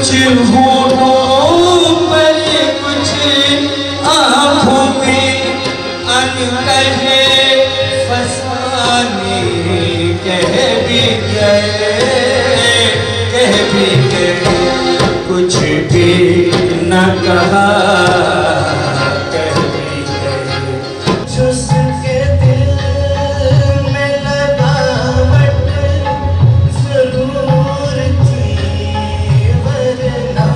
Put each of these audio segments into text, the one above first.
कुछ होठों पर कुछ आँखों में अनकहे फसाने कह भी गए कुछ भी न कहा कह भी गए जिसके दिल में लगावट जरूर थी वरना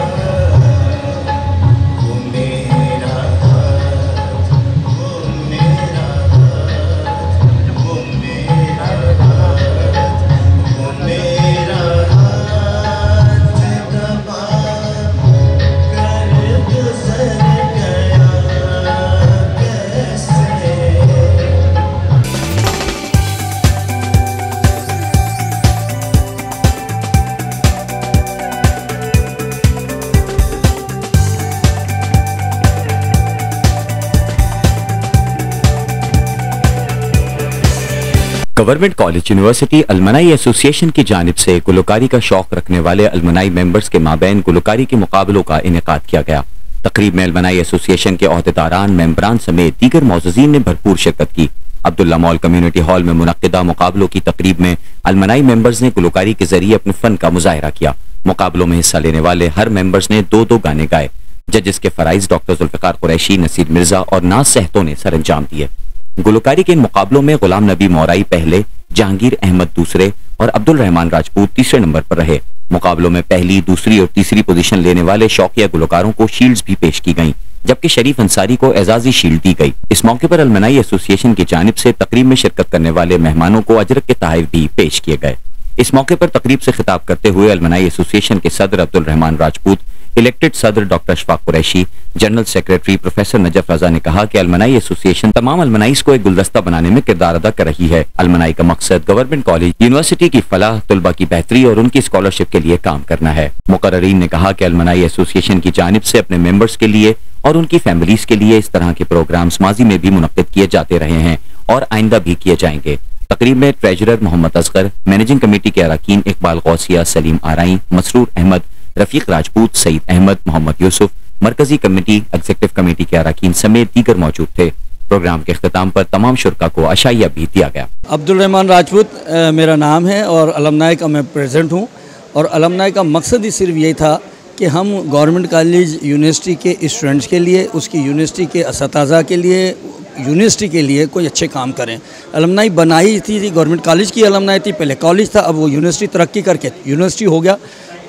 वो मेरा हाथ वो मेरा हाथ वो मेरा हाथ वो मेरा हाथ दबा कर गुजर गया कैसे। Government college university alumni association की जानिब से गुलकारी का शौक रखने वाले अलमनाई मेंबर्स के माबैन गुलकारी के मुकाबलों का इनेकाद किया गया। तकरीब में अलमनाई एसोसिएशन के ओहदेदारान, मेंबरान समेत दीगर मौजूदीन ने भरपूर शिरकत की। अब्दुल्ला मॉल कम्युनिटी हॉल में मुनक्किदा मुकाबलों की तकरीब में अलमनाई मेंबर्स ने गुलकारी के जरिए अपने फन का मुजाहिरा किया। मुकाबलों में हिस्सा लेने वाले हर मेंबर्स ने 2-2 गाने गाए। जजेस के फराइज डॉक्टर जुल्फिकार कुरैशी, नसीर मिर्जा और नाज सहतो ने सर अंजाम दिए। गुलकारी के इन मुकाबलों में गुलाम नबी मौराई पहले, जहांगीर अहमद दूसरे और अब्दुल रहमान राजपूत तीसरे नंबर पर रहे। मुकाबलों में पहली, दूसरी और तीसरी पोजीशन लेने वाले शौकिया गुलकारों को शील्ड्स भी पेश की गईं, जबकि शरीफ अंसारी को एजाजी शील्ड दी गई। इस मौके पर अलमनाई एसोसिएशन की जानिब से तकरीब में शिरकत करने वाले मेहमानों को अजरक के तोहफे भी पेश किए गए। इस मौके पर तकरीब से खिताब करते हुए अलमनाई एसोसिएशन के सदर अब्दुल रहमान राजपूत, इलेक्टेड सदर doctor Ashfaq Qureshi, general secretary professor Najaf Raza ने कहा कि अलमनाई एसोसिएशन तमाम अलमनाईस को एक गुलदस्ता बनाने में किरदार अदा कर रही है। अलमनाई का मकसद गवर्नमेंट कॉलेज यूनिवर्सिटी की फलाह, तुलबा की बेहतरी और उनकी स्कॉलरशिप के लिए काम करना है। मुकर्ररीन ने कहा कि अलमनाई एसोसिएशन की जानिब से अपने मेंबर्स के लिए और उनकी फैमिलीज के लिए इस तरह के प्रोग्राम्स माजी में भी मुनक्किद किए जाते रहे हैं और आइंदा भी किए जाएंगे। तकरीब में treasurer Mohammad Asgar, managing committee के अरकान इकबाल गौसिया, सलीम आराई, मसरूर अहमद, रफीक राजपूत, सईद अहमद, मोहम्मद यूसुफ, मरकजी कमेटी, एग्जीक्यूटिव कमेटी के अरकान समेत दीगर मौजूद थे। प्रोग्राम के अख्ताम पर तमाम शुरका को अशाइया भी दिया गया। अब्दुल रहमान राजपूत मेरा नाम है और अलमनाई का मैं प्रेसिडेंट हूँ। और अलमनाई का मकसद ही सिर्फ यही था कि हम गवर्नमेंट कॉलेज यूनिवर्सिटी के स्टूडेंट्स के लिए, उसकी यूनिवर्सिटी के असातिज़ा के लिए, यूनिवर्सिटी के लिए कोई अच्छे काम करें। अलमनाई बनाई थी गवर्नमेंट कॉलेज की अलमनाई थी, पहले कॉलेज था, अब वो यूनिवर्सिटी तरक्की करके यूनिवर्सिटी हो गया।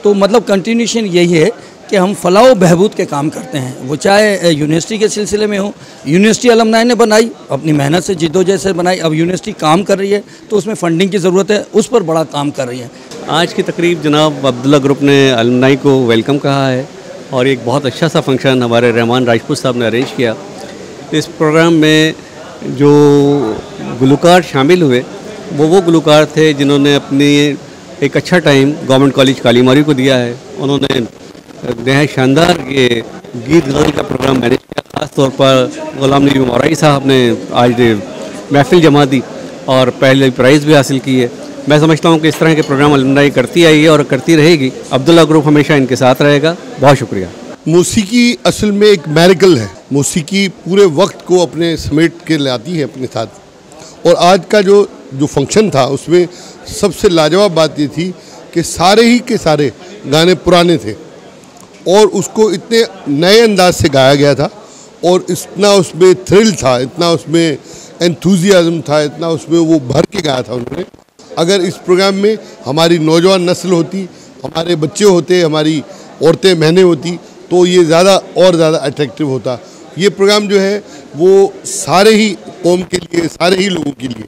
तो मतलब कंटिन्यूशन यही है कि हम फलाह बहबूद के काम करते हैं, वो चाहे यूनिवर्सिटी के सिलसिले में हो। यूनिवर्सिटी अलमनाई ने बनाई, अपनी मेहनत से जिद्दोजहद से बनाई, अब यूनिवर्सिटी काम कर रही है तो उसमें फंडिंग की ज़रूरत है, उस पर बड़ा काम कर रही है। आज की तकरीब जनाब अब्दुल्ला ग्रुप ने अलमनाई को वेलकम कहा है और एक बहुत अच्छा सा फंक्शन हमारे रहमान राजपूत साहब ने अरेंज किया। इस प्रोग्राम में जो गुलकार शामिल हुए वो गुलकार थे जिन्होंने अपनी एक अच्छा टाइम गवर्नमेंट कॉलेज कालीमारी को दिया है। उन्होंने नहायत शानदार ये गीत गज़ल का प्रोग्राम मैनेज किया। ख़ास तौर पर गुलाम नबी मौराई साहब ने आज महफिल जमा दी और पहले प्राइज़ भी हासिल की है। मैं समझता हूँ कि इस तरह के प्रोग्राम अलमनाई करती आई है और करती रहेगी। अब्दुल्ला ग्रुप हमेशा इनके साथ रहेगा। बहुत शुक्रिया। मौसीकी असल में एक मैरिकल है। मौसीकी पूरे वक्त को अपने समेट के लाती है अपने साथ। और आज का जो फंक्शन था उसमें सबसे लाजवाब बात ये थी कि सारे ही के सारे गाने पुराने थे और उसको इतने नए अंदाज से गाया गया था और इतना उसमें थ्रिल था, इतना उसमें एंथुजियाज्म था, इतना उसमें वो भर के गाया था उन्होंने। अगर इस प्रोग्राम में हमारी नौजवान नस्ल होती, हमारे बच्चे होते, हमारी औरतें बहनें होती तो ये ज़्यादा और ज़्यादा अट्रैक्टिव होता। ये प्रोग्राम जो है वो सारे ही कौम के लिए, सारे ही लोगों के लिए